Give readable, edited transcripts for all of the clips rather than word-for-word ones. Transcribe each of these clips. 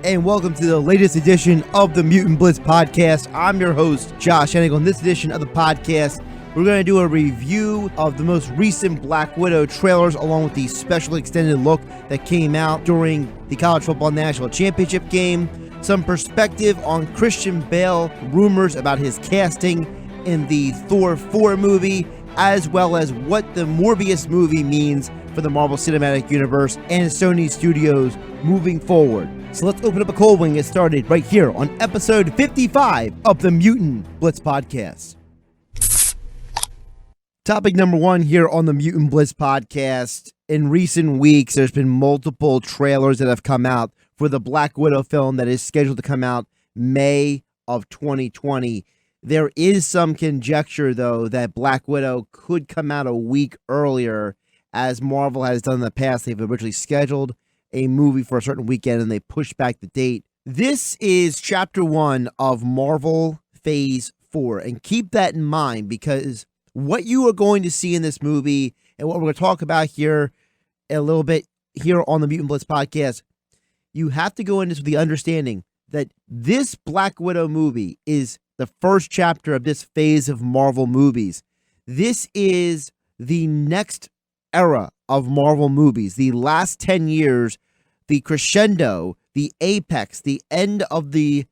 and welcome to the latest edition of the Mutant Blitz Podcast. I'm your host, Josh Hennig. On this edition of the podcast, we're going to do a review of the most recent Black Widow trailers, along with the special extended look that came out during the College Football National Championship game, some perspective on Christian Bale, rumors about his casting in the Thor 4 movie, as well as what the Morbius movie means for the Marvel Cinematic Universe and Sony Studios moving forward. So let's open up a cold one and get started right here on episode 55 of the Mutant Blitz Podcast. Topic number one here on the Mutant Blitz Podcast. In recent weeks, there's been multiple trailers that have come out for the Black Widow film that is scheduled to come out May of 2020. There is some conjecture, though, that Black Widow could come out a week earlier, as Marvel has done in the past. They've originally scheduled a movie for a certain weekend and they pushed back the date. This is chapter 1 of Marvel Phase 4, and keep that in mind, because what you are going to see in this movie and what we're going to talk about here a little bit here on the Mutant Blitz Podcast, you have to go into this with the understanding that this Black Widow movie is the first chapter of this phase of Marvel movies. This is the next era of Marvel movies. The last 10 years, the crescendo, the apex, the end of the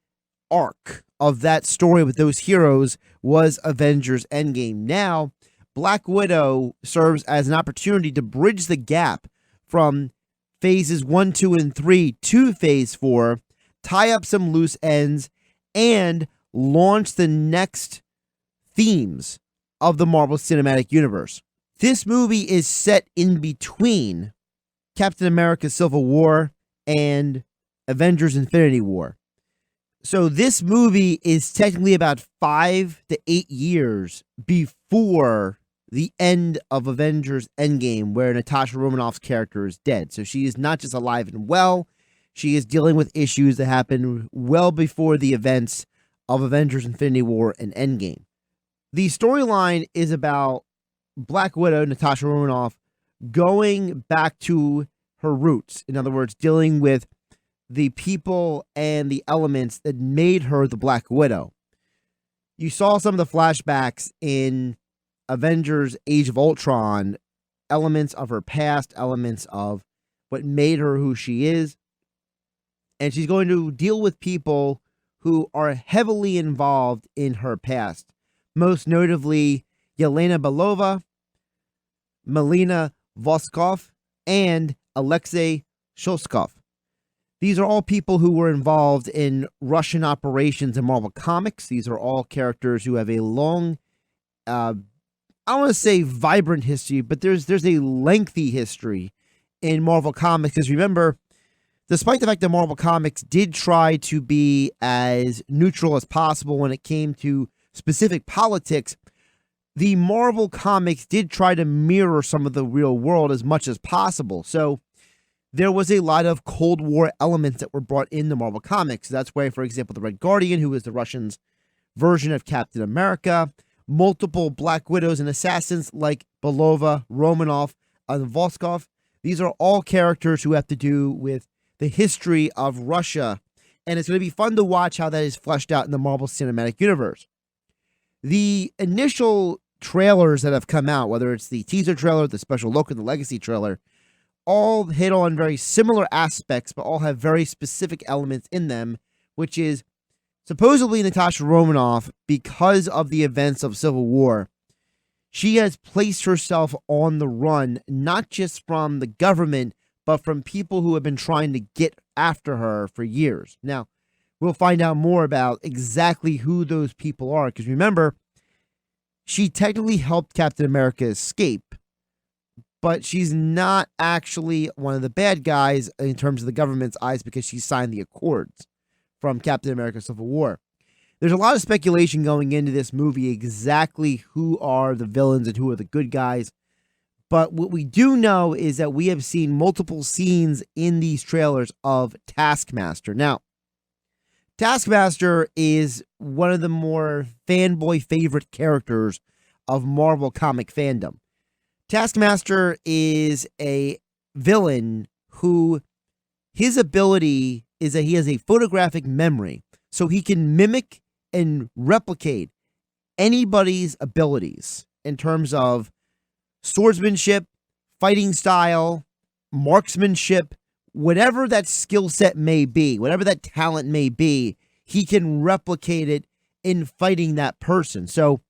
arc of that story with those heroes was Avengers Endgame. Now, Black Widow serves as an opportunity to bridge the gap from phases 1, 2, and 3 to phase 4, tie up some loose ends, and launch the next themes of the Marvel Cinematic Universe. This movie is set in between Captain America Civil War and Avengers Infinity War. So this movie is technically about 5 to 8 years before the end of Avengers Endgame, where Natasha Romanoff's character is dead. So she is not just alive and well, she is dealing with issues that happened well before the events of Avengers Infinity War and Endgame. The storyline is about Black Widow, Natasha Romanoff, going back to her roots. In other words, dealing with the people and the elements that made her the Black Widow. You saw some of the flashbacks in Avengers Age of Ultron, elements of her past, elements of what made her who she is. And she's going to deal with people who are heavily involved in her past. Most notably, Yelena Belova, Melina Voskov, and Alexei Shostakov. These are all people who were involved in Russian operations in Marvel Comics. These are all characters who have a long, I don't want to say vibrant history, but there's a lengthy history in Marvel Comics. Because remember, despite the fact that Marvel Comics did try to be as neutral as possible when it came to specific politics, the Marvel Comics did try to mirror some of the real world as much as possible. So there was a lot of Cold War elements that were brought into Marvel Comics. That's why, for example, the Red Guardian, who is the Russians' version of Captain America, multiple Black Widows and assassins like Belova, Romanoff, and Voskov. These are all characters who have to do with the history of Russia, and it's going to be fun to watch how that is fleshed out in the Marvel Cinematic Universe. The initial trailers that have come out, whether it's the teaser trailer, the special look, and the legacy trailer, all hit on very similar aspects, but all have very specific elements in them, which is supposedly Natasha Romanoff, because of the events of Civil War, she has placed herself on the run, not just from the government, but from people who have been trying to get after her for years. Now, we'll find out more about exactly who those people are, because remember, she technically helped Captain America escape, but she's not actually one of the bad guys in terms of the government's eyes, because she signed the accords from Captain America Civil War. There's a lot of speculation going into this movie, exactly who are the villains and who are the good guys. But what we do know is that we have seen multiple scenes in these trailers of Taskmaster. Now, Taskmaster is one of the more fanboy favorite characters of Marvel comic fandom. Taskmaster is a villain who his ability is that he has a photographic memory. So he can mimic and replicate anybody's abilities in terms of swordsmanship, fighting style, marksmanship, whatever that skill set may be, whatever that talent may be, he can replicate it in fighting that person. So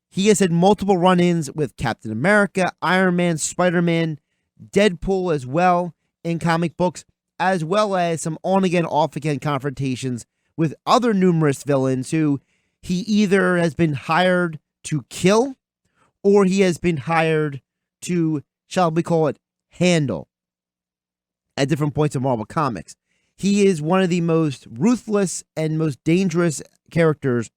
he has had multiple run-ins with Captain America, Iron Man, Spiderman, Deadpool as well in comic books, as well as some on-again, off-again confrontations with other numerous villains who he either has been hired to kill or he has been hired to, shall we call it, handle at different points of Marvel Comics. He is one of the most ruthless and most dangerous characters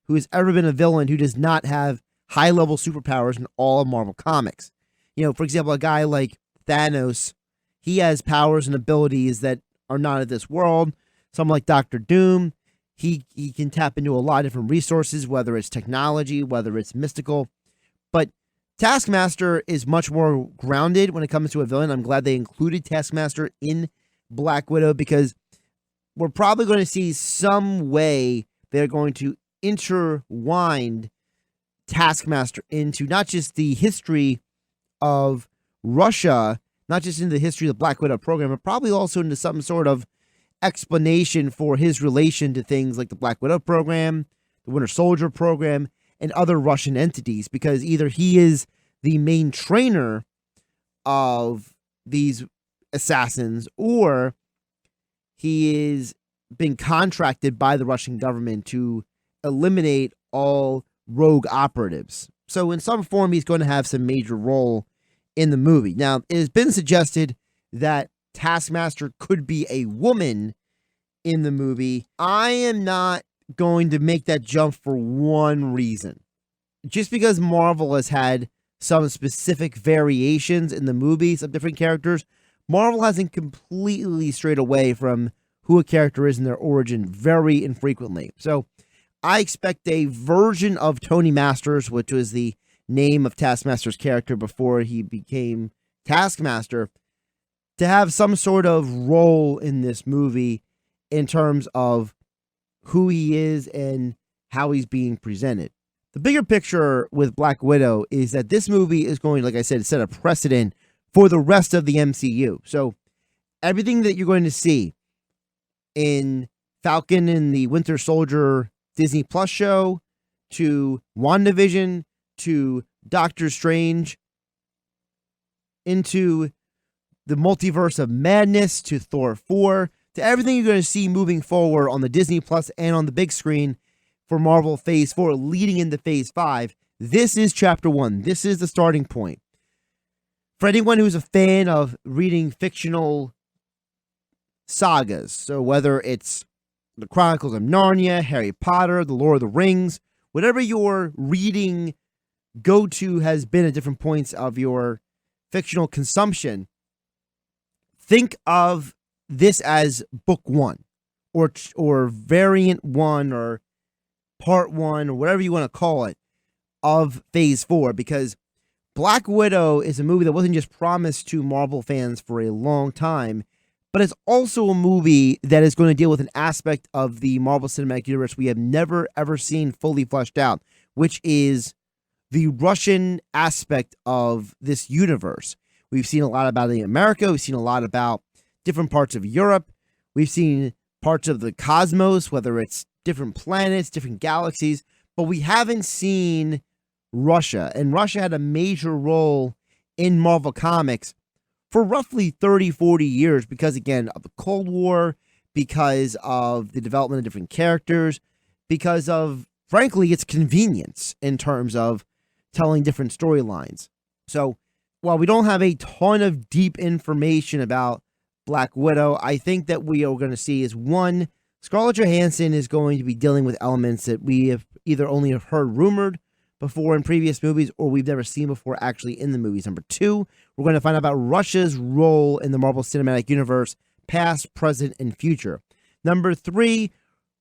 who has ever been a villain who does not have high-level superpowers in all of Marvel Comics. You know, for example, a guy like Thanos, he has powers and abilities that are not of this world. Someone like Doctor Doom, he can tap into a lot of different resources, whether it's technology, whether it's mystical. But Taskmaster is much more grounded when it comes to a villain. I'm glad they included Taskmaster in Black Widow because we're probably going to see some way they're going to intertwine Taskmaster into not just the history of Russia, not just into the history of the Black Widow program, but probably also into some sort of explanation for his relation to things like the Black Widow program, the Winter Soldier program, and other Russian entities, because either he is the main trainer of these assassins or he is being contracted by the Russian government to eliminate all rogue operatives. So in some form, he's going to have some major role in the movie. Now, it has been suggested that Taskmaster could be a woman in the movie. I am not going to make that jump for one reason. Just because Marvel has had some specific variations in the movies of different characters, Marvel hasn't completely strayed away from who a character is in their origin very infrequently. So I expect a version of Tony Masters, which was the name of Taskmaster's character before he became Taskmaster, to have some sort of role in this movie in terms of who he is and how he's being presented. The bigger picture with Black Widow is that this movie is going, like I said, to set a precedent for the rest of the MCU. So everything that you're going to see in Falcon and the Winter Soldier Disney Plus show, to WandaVision, to Doctor Strange, into the Multiverse of Madness, to Thor 4, to everything you're going to see moving forward on the Disney Plus and on the big screen for Marvel Phase 4 leading into Phase 5. This is Chapter 1. This is the starting point. For anyone who's a fan of reading fictional sagas, so whether it's the Chronicles of Narnia, Harry Potter, The Lord of the Rings, whatever your reading go-to has been at different points of your fictional consumption, think of this as book 1 or variant 1 or part 1 or whatever you want to call it of Phase 4, because Black Widow is a movie that wasn't just promised to Marvel fans for a long time, but it's also a movie that is going to deal with an aspect of the Marvel Cinematic Universe we have never, ever seen fully fleshed out, which is the Russian aspect of this universe. We've seen a lot about it in America. We've seen a lot about different parts of Europe. We've seen parts of the cosmos, whether it's different planets, different galaxies, but we haven't seen Russia. And Russia had a major role in Marvel Comics for roughly 30, 40 years because, again, of the Cold War, because of the development of different characters, because of, frankly, its convenience in terms of telling different storylines. So while we don't have a ton of deep information about Black Widow, I think that we are going to see is, one, Scarlett Johansson is going to be dealing with elements that we have either only have heard rumored before in previous movies or we've never seen before actually in the movies. Number 2, we're going to find out about Russia's role in the Marvel Cinematic Universe, past, present, and future. Number 3,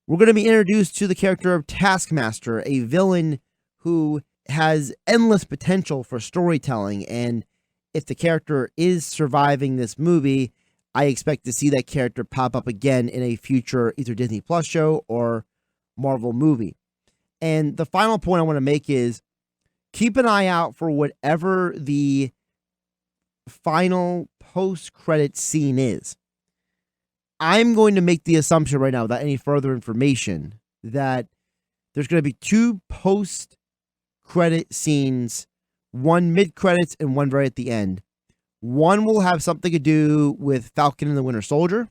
we're going to be introduced to the character of Taskmaster, a villain who has endless potential for storytelling. And if the character is surviving this movie, I expect to see that character pop up again in a future either Disney Plus show or Marvel movie. And the final point I want to make is keep an eye out for whatever the final post-credit scene is. I'm going to make the assumption right now, without any further information, that there's going to be 2 post-credit scenes, one mid-credits and one right at the end. One will have something to do with Falcon and the Winter Soldier,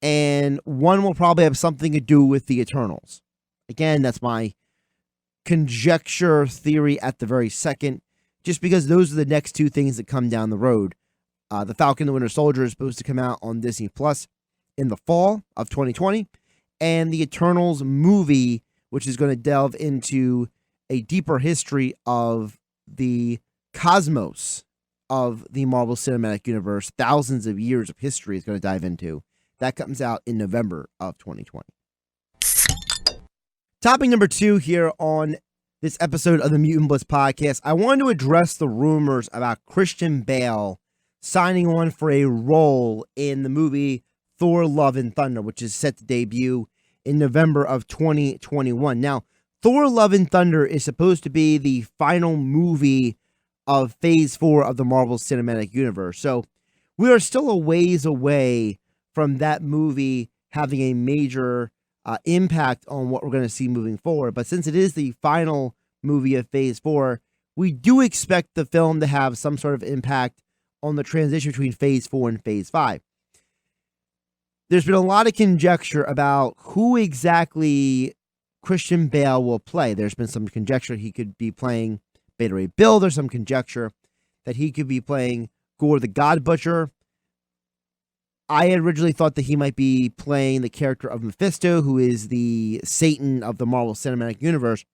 and one will probably have something to do with the Eternals. Again, that's my conjecture theory at the very second, just because those are the next 2 things that come down the road. The Falcon and the Winter Soldier is supposed to come out on Disney Plus in the fall of 2020, and the Eternals movie, which is going to delve into a deeper history of the cosmos of the Marvel Cinematic Universe, thousands of years of history is going to dive into. That comes out in November of 2020. Topic number 2 here on this episode of the Mutant Blitz Podcast. I wanted to address the rumors about Christian Bale signing on for a role in the movie Thor: Love and Thunder, which is set to debut in November of 2021. Now, Thor: Love and Thunder is supposed to be the final movie of Phase 4 of the Marvel Cinematic Universe. So we are still a ways away from that movie having a major impact on what we're going to see moving forward. But since it is the final movie of Phase 4, we do expect the film to have some sort of impact on the transition between Phase 4 and Phase 5. There's been a lot of conjecture about who exactly Christian Bale will play. There's been some conjecture he could be playing Beta Ray Bill. There's some conjecture that he could be playing Gore the God Butcher. I had originally thought that he might be playing the character of Mephisto, who is the Satan of the Marvel Cinematic Universe.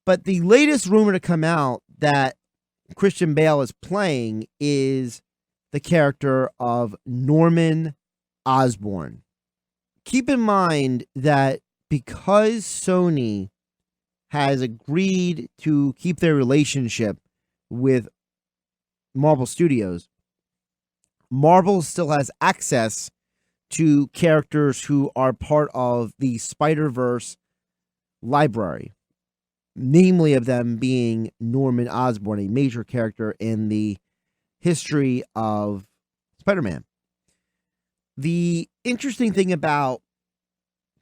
But the latest rumor to come out that Christian Bale is playing is the character of Norman Osborn. Keep in mind that because Sony has agreed to keep their relationship with Marvel Studios, Marvel still has access to characters who are part of the Spider-Verse library, namely of them being Norman Osborn, a major character in the history of Spider-Man. The interesting thing about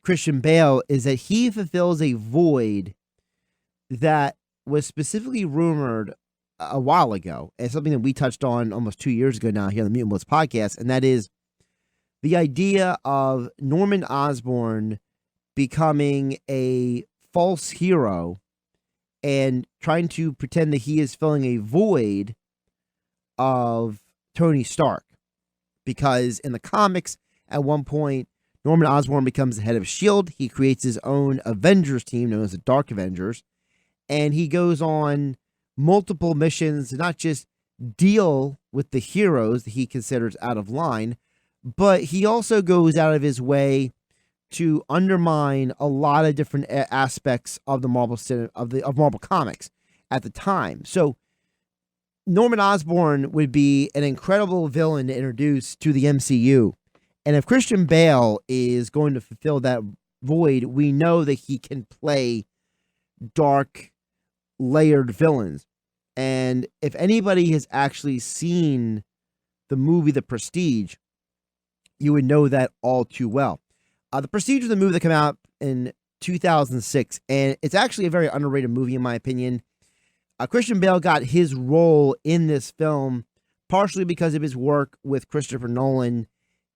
Christian Bale is that he fulfills a void that was specifically rumored a while ago, and something that we touched on almost 2 years ago now here on the Mutant Blitz Podcast, and that is the idea of Norman Osborn becoming a false hero and trying to pretend that he is filling a void of Tony Stark. Because in the comics, at one point, Norman Osborn becomes the head of S.H.I.E.L.D. He creates his own Avengers team known as the Dark Avengers. And he goes on multiple missions to not just deal with the heroes that he considers out of line, but he also goes out of his way to undermine a lot of different aspects of the Marvel of Marvel Comics at the time. So Norman Osborn would be an incredible villain to introduce to the MCU. And if Christian Bale is going to fulfill that void, we know that he can play dark, layered villains. And if anybody has actually seen the movie The Prestige, you would know that all too well. The Prestige was a movie that came out in 2006, and it's actually a very underrated movie in my opinion. Christian Bale got his role in this film partially because of his work with Christopher Nolan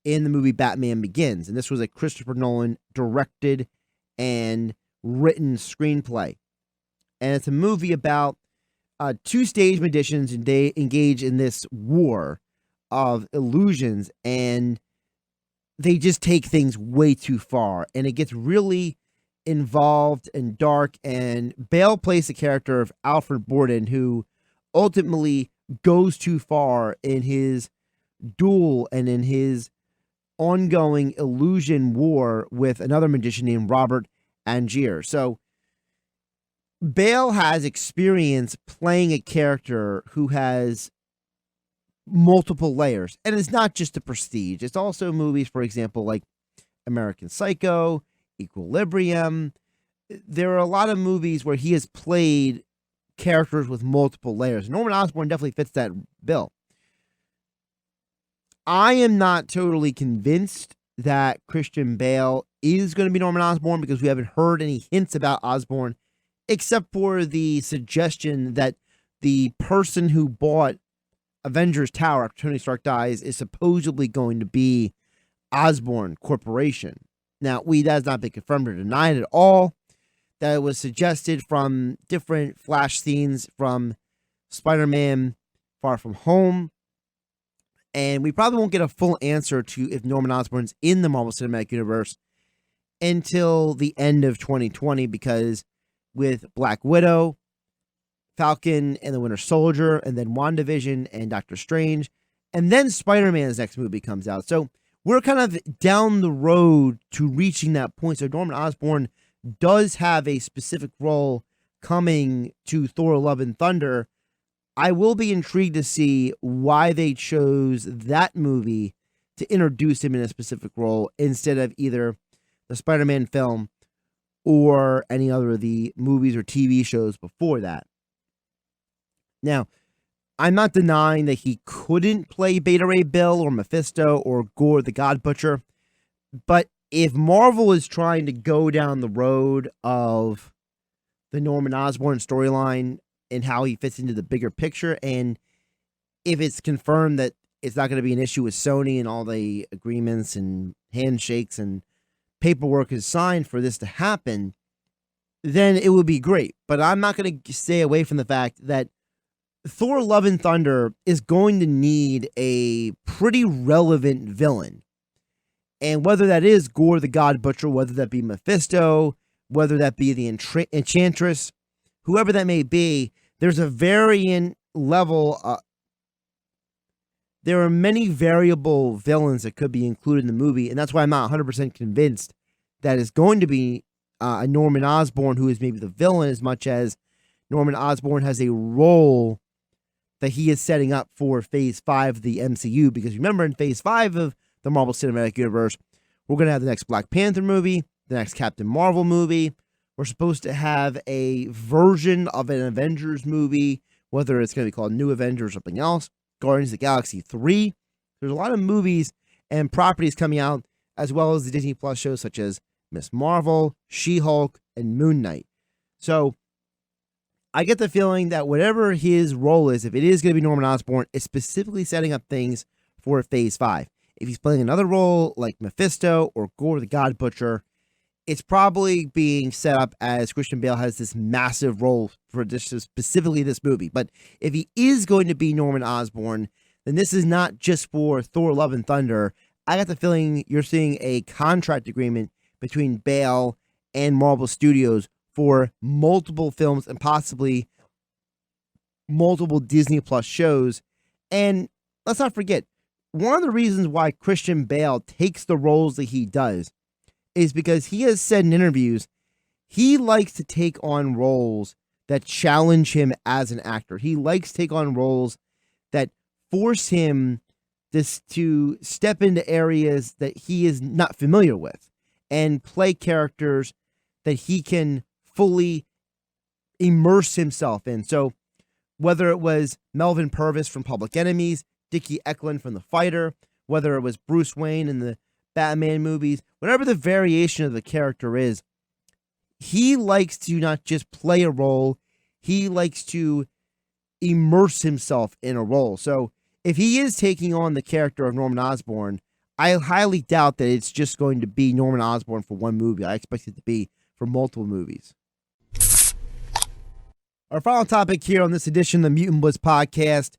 in the movie Batman Begins. And this was a Christopher Nolan directed and written screenplay. And it's a movie about 2 stage magicians, and they engage in this war of illusions, and they just take things way too far. And it gets really involved and dark, and Bale plays the character of Alfred Borden, who ultimately goes too far in his duel and in his ongoing illusion war with another magician named Robert Angier. So Bale has experience playing a character who has multiple layers. And it's not just the Prestige. It's also movies, for example, like American Psycho, Equilibrium. There are a lot of movies where he has played characters with multiple layers. Norman Osborn definitely fits that bill. I am not totally convinced that Christian Bale is going to be Norman Osborn because we haven't heard any hints about Osborn, except for the suggestion that the person who bought Avengers Tower after Tony Stark dies is supposedly going to be Osborn Corporation. Now, that has not been confirmed or denied at all. That was suggested from different flash scenes from Spider-Man Far From Home. And we probably won't get a full answer to if Norman Osborn's in the Marvel Cinematic Universe until the end of 2020, because with Black Widow, Falcon and the Winter Soldier, and then WandaVision and Doctor Strange, and then Spider-Man's next movie comes out. So we're kind of down the road to reaching that point. So Norman Osborn does have a specific role coming to Thor: Love and Thunder. I will be intrigued to see why they chose that movie to introduce him in a specific role instead of either the Spider-Man film or any other of the movies or TV shows before that. Now, I'm not denying that he couldn't play Beta Ray Bill or Mephisto or Gore the God Butcher, but if Marvel is trying to go down the road of the Norman Osborn storyline and how he fits into the bigger picture, and if it's confirmed that it's not going to be an issue with Sony and all the agreements and handshakes and paperwork is signed for this to happen, then it would be great. But I'm not going to stay away from the fact that Thor: Love and Thunder is going to need a pretty relevant villain. And whether that is Gore the God Butcher, whether that be Mephisto, whether that be the Enchantress, whoever that may be, there's a variant level. There are many variable villains that could be included in the movie, and that's why I'm not 100% convinced that it's going to be a Norman Osborn who is maybe the villain, as much as Norman Osborn has a role that he is setting up for Phase 5 of the MCU. Because remember, in Phase 5 of the Marvel Cinematic Universe, we're going to have the next Black Panther movie, the next Captain Marvel movie. We're supposed to have a version of an Avengers movie, whether it's going to be called New Avengers or something else. Guardians of the Galaxy 3. There's a lot of movies and properties coming out, as well as the Disney Plus shows such as Ms. Marvel, She-Hulk, and Moon Knight. So I get the feeling that whatever his role is, if it is going to be Norman Osborn, it's specifically setting up things for Phase 5. If he's playing another role like Mephisto or Gore the God Butcher, it's probably being set up as Christian Bale has this massive role for this, specifically this movie. But if he is going to be Norman Osborn, then this is not just for Thor: Love and Thunder. I got the feeling you're seeing a contract agreement between Bale and Marvel Studios for multiple films and possibly multiple Disney Plus shows. And let's not forget, one of the reasons why Christian Bale takes the roles that he does is because he has said in interviews he likes to take on roles that challenge him as an actor. He likes to take on roles that force him to step into areas that he is not familiar with and play characters that he can fully immerse himself in. So whether it was Melvin Purvis from Public Enemies, Dickie Eklund from The Fighter, whether it was Bruce Wayne in the Batman movies, whatever the variation of the character is, he likes to not just play a role, he likes to immerse himself in a role. So if he is taking on the character of Norman Osborn, I highly doubt that it's just going to be Norman Osborn for one movie. I expect it to be for multiple movies. Our final topic here on this edition of the Mutant Blitz Podcast,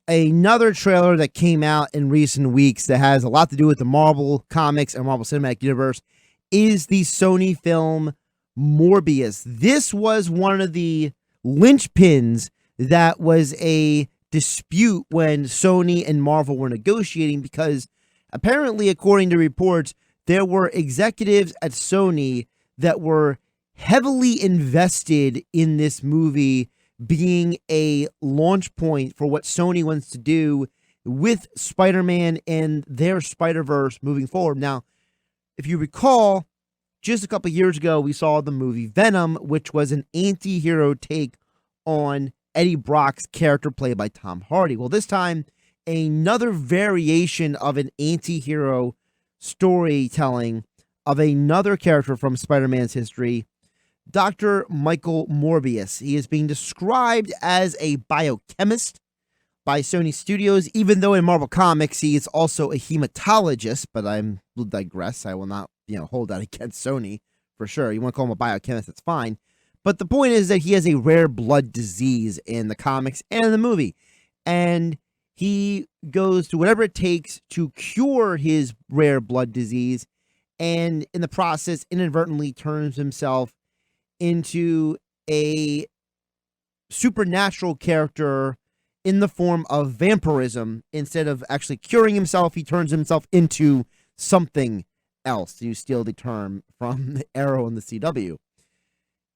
another trailer that came out in recent weeks that has a lot to do with the Marvel Comics and Marvel Cinematic Universe, is the Sony film Morbius. This was one of the linchpins that was a dispute when Sony and Marvel were negotiating, because apparently, according to reports, there were executives at Sony that were heavily invested in this movie being a launch point for what Sony wants to do with Spider-Man and their Spider-Verse moving forward. Now, if you recall, just a couple years ago, we saw the movie Venom, which was an anti-hero take on Eddie Brock's character played by Tom Hardy. Well, this time, another variation of an anti-hero storytelling of another character from Spider-Man's history, Dr. Michael Morbius. He is being described as a biochemist by Sony Studios, even though in Marvel Comics he is also a hematologist, but I will digress. I will not, hold that against Sony for sure. You want to call him a biochemist, that's fine. But the point is that he has a rare blood disease in the comics and in the movie. And he goes to whatever it takes to cure his rare blood disease, and in the process inadvertently turns himself into a supernatural character in the form of vampirism. Instead of actually curing himself, he turns himself into something else, to steal the term from Arrow and the CW.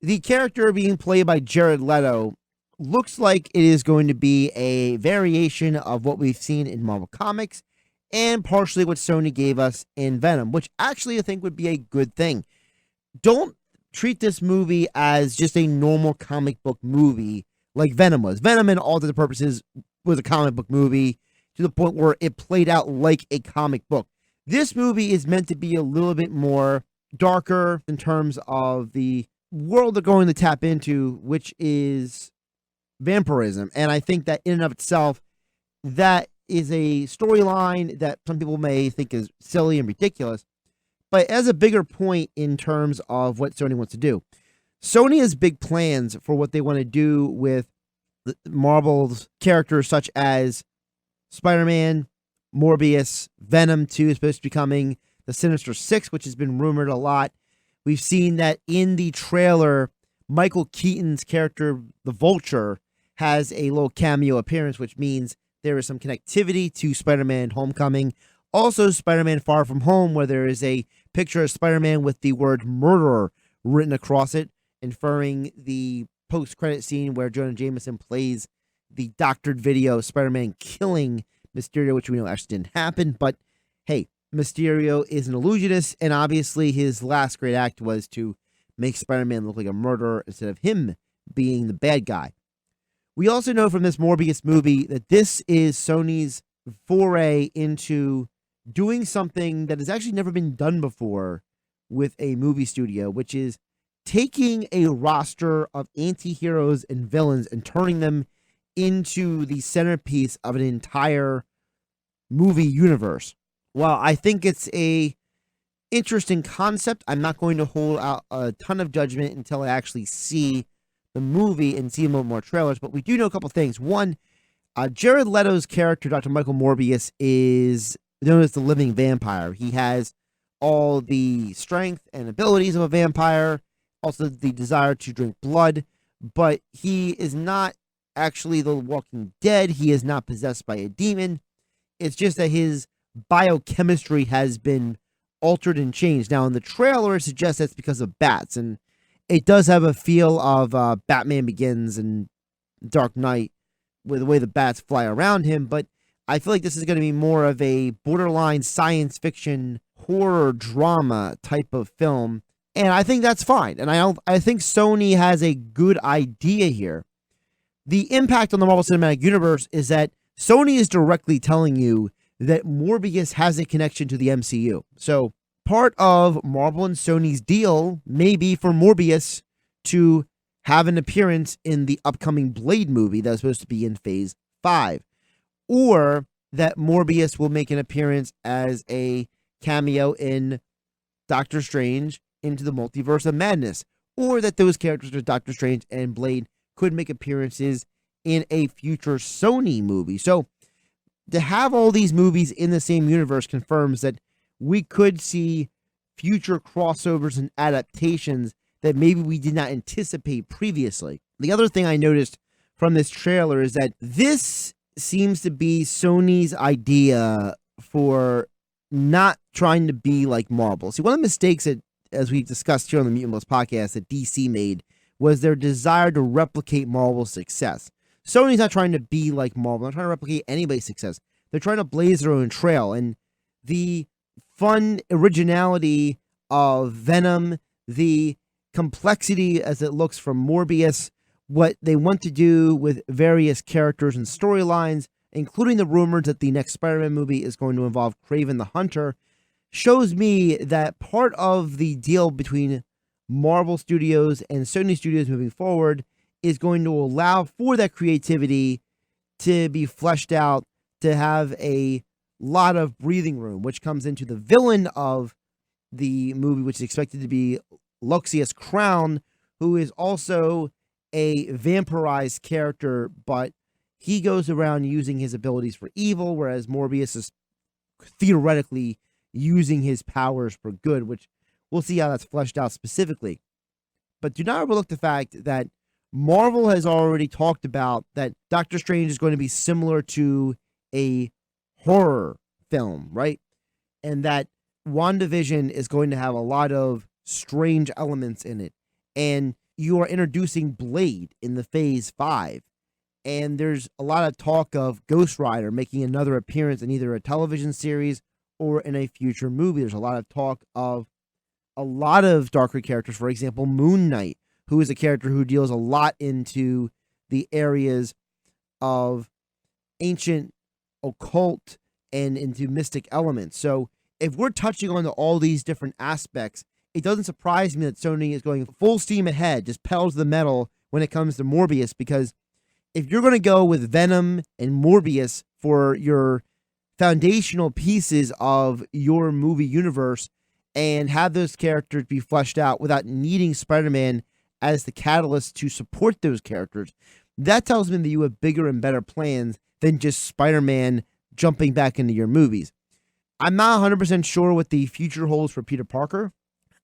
The character being played by Jared Leto looks like it is going to be a variation of what we've seen in Marvel Comics and partially what Sony gave us in Venom, which actually I think would be a good thing. Don't treat this movie as just a normal comic book movie like Venom was. Venom, in all intents and purposes, was a comic book movie to the point where it played out like a comic book. This movie is meant to be a little bit more darker in terms of the world they're going to tap into, which is vampirism. And I think that in and of itself, that is a storyline that some people may think is silly and ridiculous, but as a bigger point in terms of what Sony wants to do. Sony has big plans for what they want to do with Marvel's characters such as Spider-Man, Morbius, Venom 2 is supposed to be coming, the Sinister Six, which has been rumored a lot. We've seen that in the trailer, Michael Keaton's character, the Vulture, has a little cameo appearance, which means there is some connectivity to Spider-Man Homecoming. Also, Spider-Man Far From Home, where there is a picture of Spider-Man with the word murderer written across it, inferring the post-credit scene where Jonah Jameson plays the doctored video of Spider-Man killing Mysterio, which we know actually didn't happen. But hey, Mysterio is an illusionist, and obviously his last great act was to make Spider-Man look like a murderer instead of him being the bad guy. We also know from this Morbius movie that this is Sony's foray into doing something that has actually never been done before with a movie studio, which is taking a roster of anti-heroes and villains and turning them into the centerpiece of an entire movie universe. While I think it's a interesting concept, I'm not going to hold out a ton of judgment until I actually see the movie and see a little more trailers, but we do know a couple things. One, Jared Leto's character, Dr. Michael Morbius, is known as the living vampire. He has all the strength and abilities of a vampire, also the desire to drink blood, but he is not actually the Walking Dead. He is not possessed by a demon. It's just that his biochemistry has been altered and changed. Now, in the trailer, it suggests that's because of bats, and it does have a feel of Batman Begins and Dark Knight with the way the bats fly around him, but I feel like this is going to be more of a borderline science fiction horror drama type of film, and I think that's fine. And I think Sony has a good idea here. The impact on the Marvel Cinematic Universe is that Sony is directly telling you that Morbius has a connection to the MCU. So part of Marvel and Sony's deal may be for Morbius to have an appearance in the upcoming Blade movie that's supposed to be in Phase 5. Or that Morbius will make an appearance as a cameo in Doctor Strange Into the Multiverse of Madness. Or that those characters, Doctor Strange and Blade, could make appearances in a future Sony movie. So to have all these movies in the same universe confirms that we could see future crossovers and adaptations that maybe we did not anticipate previously. The other thing I noticed from this trailer is that this seems to be Sony's idea for not trying to be like Marvel. See, one of the mistakes that, as we discussed here on the Mutant Blitz podcast, that DC made was their desire to replicate Marvel's success. Sony's not trying to be like Marvel, not trying to replicate anybody's success. They're trying to blaze their own trail. And the fun originality of Venom, the complexity as it looks from Morbius, what they want to do with various characters and storylines, including the rumors that the next Spider-Man movie is going to involve Kraven the Hunter, shows me that part of the deal between Marvel Studios and Sony Studios moving forward is going to allow for that creativity to be fleshed out, to have a lot of breathing room, which comes into the villain of the movie, which is expected to be Luxius Crown, who is also a vampirized character, but he goes around using his abilities for evil, whereas Morbius is theoretically using his powers for good, which we'll see how that's fleshed out specifically. But do not overlook the fact that Marvel has already talked about that Doctor Strange is going to be similar to a horror film, right? And that WandaVision is going to have a lot of strange elements in it. And you are introducing Blade in the Phase 5. And there's a lot of talk of Ghost Rider making another appearance in either a television series or in a future movie. There's a lot of talk of a lot of darker characters. For example, Moon Knight, who is a character who deals a lot into the areas of ancient occult and into mystic elements. So if we're touching on all these different aspects, it doesn't surprise me that Sony is going full steam ahead, just pedal to the metal when it comes to Morbius, because if you're going to go with Venom and Morbius for your foundational pieces of your movie universe and have those characters be fleshed out without needing Spider-Man as the catalyst to support those characters, that tells me that you have bigger and better plans than just Spider-Man jumping back into your movies. I'm not 100% sure what the future holds for Peter Parker.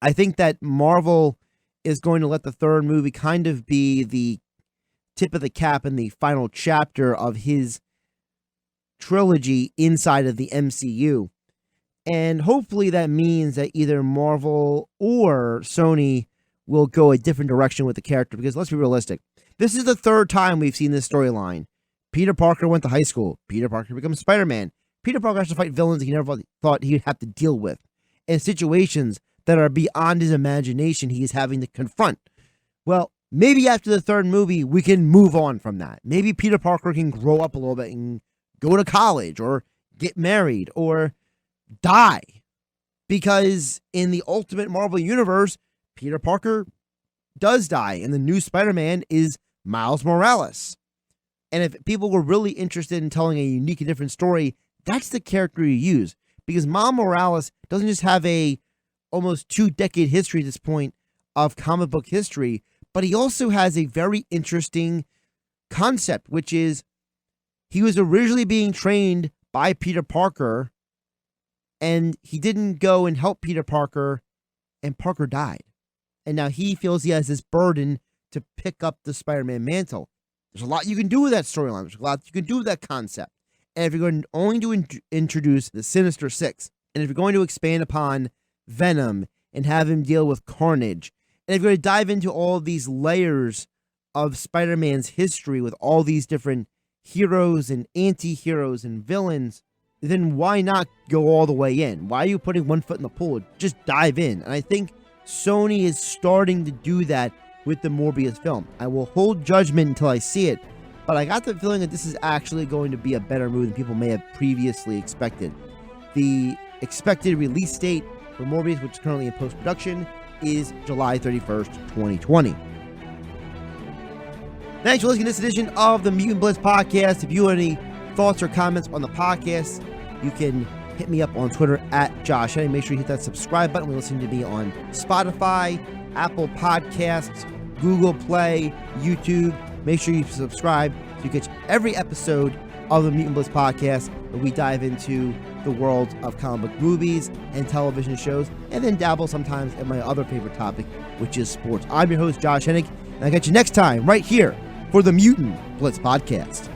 I think that Marvel is going to let the third movie kind of be the tip of the cap and the final chapter of his trilogy inside of the MCU. And hopefully that means that either Marvel or Sony will go a different direction with the character, because let's be realistic. This is the third time we've seen this storyline. Peter Parker went to high school. Peter Parker becomes Spider-Man. Peter Parker has to fight villains he never thought he'd have to deal with, and situations that are beyond his imagination he is having to confront. Well, maybe after the third movie, we can move on from that. Maybe Peter Parker can grow up a little bit and go to college or get married or die. Because in the Ultimate Marvel Universe, Peter Parker does die, and the new Spider-Man is Miles Morales. And if people were really interested in telling a unique and different story, that's the character you use. Because Miles Morales doesn't just have a almost 2-decade history at this point of comic book history, but he also has a very interesting concept, which is he was originally being trained by Peter Parker, and he didn't go and help Peter Parker, and Parker died. And now he feels he has this burden to pick up the Spider-Man mantle. There's a lot you can do with that storyline. There's a lot you can do with that concept. And if you're going only to introduce the Sinister Six, and if you're going to expand upon Venom and have him deal with Carnage, and if you're going to dive into all these layers of Spider-Man's history with all these different heroes and anti-heroes and villains, then why not go all the way in? Why are you putting one foot in the pool? Just dive in. And I think Sony is starting to do that with the Morbius film. I will hold judgment until I see it, but I got the feeling that this is actually going to be a better movie than people may have previously expected. The expected release date for Morbius, which is currently in post-production, is July 31st, 2020. Thanks for listening to this edition of the Mutant Blitz Podcast. If you have any thoughts or comments on the podcast, you can hit me up on Twitter at Josh Hennig. Make sure you hit that subscribe button when listening to me on Spotify, Apple Podcasts, Google Play, YouTube. Make sure you subscribe so you catch every episode of the Mutant Blitz Podcast, where we dive into the world of comic book movies and television shows, and then dabble sometimes in my other favorite topic, which is sports. I'm your host, Josh Hennig, and I'll catch you next time right here for the Mutant Blitz Podcast.